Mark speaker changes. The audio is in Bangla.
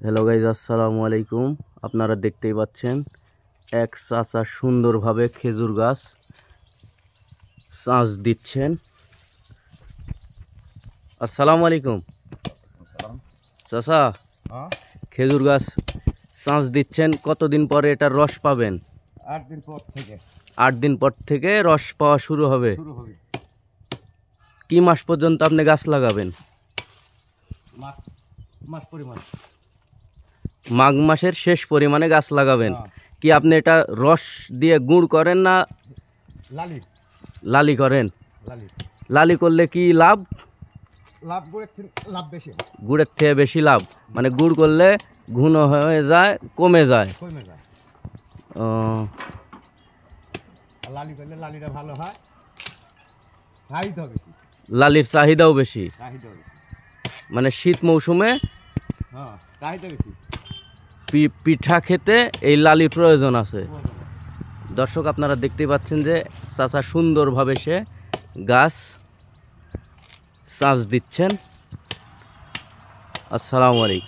Speaker 1: হ্যালো গাইজ, আসসালামু আলাইকুম। আপনারা দেখতেই পাচ্ছেন এক চাচা সুন্দরভাবে খেজুর গাছ চাষ দিচ্ছেন। আসসালামু আলাইকুম চাচা, খেজুর গাছ চাষ দিচ্ছেন, কতদিন পরে এটার রস পাবেন?
Speaker 2: 8 দিন পর থেকে।
Speaker 1: 8 দিন পর থেকে রস পাওয়া শুরু হবে। কি মাস পর্যন্ত আপনি গাছ লাগাবেন?
Speaker 2: মাস পরিমাণ,
Speaker 1: মাঘ মাসের শেষ পরিমাণে গাছ লাগাবেন। কি আপনি এটা রস দিয়ে গুড় করেন না লালি করেন? লালি করলে কি লাভ?
Speaker 2: লাভ বেশি,
Speaker 1: গুড়ের থেকে বেশি লাভ। মানে গুড় করলে ঘন হয়ে যায়, কমে যায়।
Speaker 2: লালি করলে লালিটা ভালো হয়, চাহিদা বেশি,
Speaker 1: লালির চাহিদাও বেশি। মানে শীত মৌসুমে
Speaker 2: চাহিদা বেশি,
Speaker 1: পিঠা খেতে এই লালির প্রয়োজন আছে। দর্শক, আপনারা দেখতে পাচ্ছেন যে চাচা সুন্দরভাবে সে গাছ চাষ দিচ্ছেন। আসসালামু আলাইকুম।